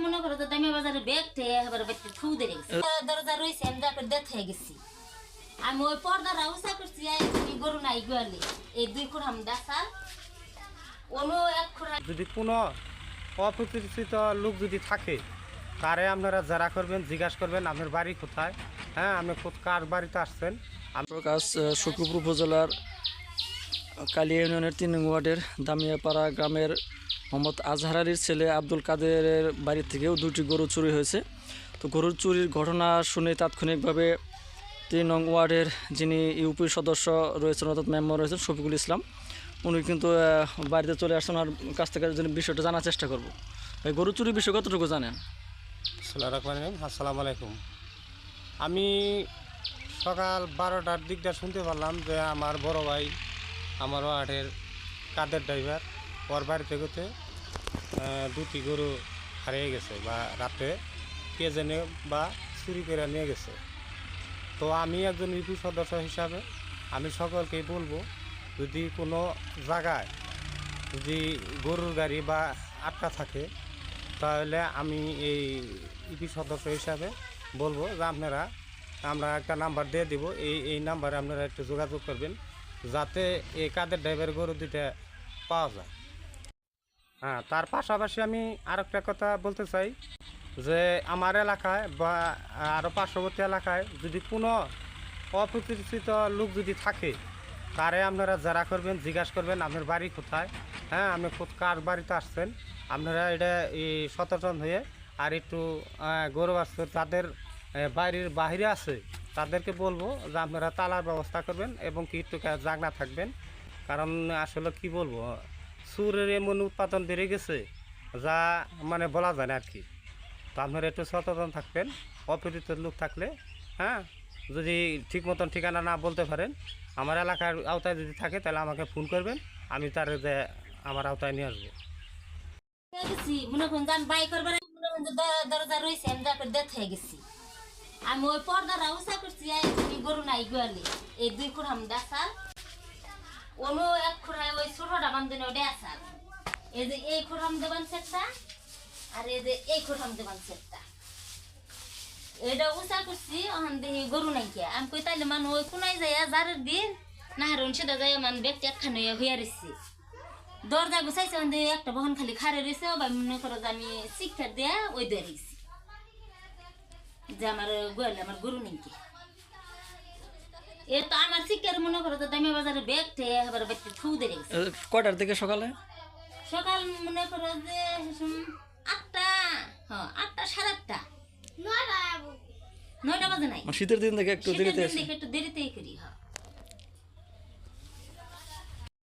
মনে করো তো দামি বাজারে ব্যাগটে এবার বাড়িতে থু দিয়ে গেছে দরজা রয়েছে আমি যা করে দেখে গেছি আমি ওই পর্দাটা উঁচা করছি গরু নাই গোয়ালে এই 2 খুঁড়াম দাসাল অন্য 1 খুঁড়া যদি কোনো অপরিচিত লোক যদি থাকে তারে আপনারা যারা করবেন জিজ্ঞাসা করবেন আপনার বাড়ি কোথায়, হ্যাঁ আপনি কার বাড়িতে আসছেন। প্রকাশ শকুপুর উপজেলার কালিয়া ইউনিয়নের 3 নং ওয়ার্ডের দামিয়াপাড়া গ্রামের মোহাম্মদ আজহার আলীর ছেলে আব্দুল কাদেরের বাড়ি থেকেও 2টি গরু চুরি হয়েছে। তো গরুর চুরির ঘটনা শুনে তাৎক্ষণিকভাবে 3 নং ওয়ার্ডের যিনি ইউপির সদস্য রয়েছেন অর্থাৎ মেম্বার রয়েছেন শফিকুল ইসলাম, উনি কিন্তু বাড়িতে চলে আসছেন। আর কাছ থেকে বিষয়টা জানার চেষ্টা করব। এই গরু চুরির বিষয়ে কতটুকু জানেন? আসসালামু আলাইকুম। আমি সকাল 12টার দিকটা শুনতে পারলাম যে আমার বড় ভাই আমার ওয়ার্ডের কাদের ড্রাইভার ওর বাড়ি থেকে 2টি গরু হারিয়ে গেছে বা রাতে কে জেনে বা চুরি করে নিয়ে গেছে। তো আমি একজন ইউপি সদস্য হিসাবে আমি সকলকেই বলবো, যদি কোনো জায়গায় যদি গরুর গাড়ি বা আটকা থাকে তাহলে আমি এই ইউপি সদস্য হিসাবে বলবো যে আমরা একটা নাম্বার দিয়ে দিব, এই নাম্বারে আপনারা একটু যোগাযোগ করবেন যাতে এই কাদের ড্রাইভার গরু দুইটা পাওয়া যায়। হ্যাঁ, তার পাশাপাশি আমি আরেকটা কথা বলতে চাই যে আমার এলাকায় বা আরও পার্শ্ববর্তী এলাকায় যদি কোনো অপরিচিত লোক যদি থাকে তারে আপনারা যারা করবেন জিজ্ঞাসা করবেন আপনার বাড়ি কোথায়, হ্যাঁ আপনি কার বাড়িতে আসছেন। আপনারা এটা এই সচেতন হয়ে আর একটু গরু আসছে তাদের বাড়ির বাহিরে আছে তাদেরকে বলবো যে আপনারা তালার ব্যবস্থা করবেন এবং কি একটু জাগনা থাকবেন। কারণ আসলে কি বলবো, সুরের এমন উৎপাদন বেড়ে গেছে যা মানে বলা যায় না আর কি। তো আপনারা একটু সচেতন থাকবেন। অপরিচিত লোক থাকলে হ্যাঁ যদি ঠিক মতন ঠিকানা না বলতে পারেন আমার এলাকার আওতায় যদি থাকে তাহলে আমাকে ফোন করবেন, আমি তার যে আমার আওতায় নিয়ে আসবো। মনে করুন যান বাই করবেন মনে করুন দরজা রয়েছে আমি যা করে দেখে গেছি আমি ওই পর্দাটা উঁচা করছি গরু নাই গোয়ালে এই 2 খুঁড়াম দাসাল অন্য 1 খুঁড়ায় ওই ছোটটা বান্ধব ওটা আসাল এই যে এই খুঁড়াম দেবান সেটটা আর এই যে এই খুঁড়াম দেবান সেটটা এটা উঁচা করছি ওখান দেখি গরু নাই কে আমি কই তাইলে মান ওই কোনায় যাই যারের দিন না হারুন সেটা যাই মান ব্যক্তি একখান হইয়া রয়েছে দরজা গুছাইছে ওখান দিয়ে একটা বহন খালি খারে রয়েছে বা মনে করো যে আমি শিক্ষা দেয়া ওই দিয়ে রেখেছি যে আমার গোয়ালে আমার গরু নেই কে এ তো আমার শিক্ষার মনে করো তো দামি বাজারে ব্যাগটে এবার বাড়িতে থু দিয়ে রেখেছি। কয়টার দিকে সকালে? সকাল মনে করো যে 8টা, হ্যাঁ 8টা 8:30 9টা বাজে নাই। শীতের দিন থেকে একটু দেরিতে একটু দেরিতেই করি। হ্যাঁ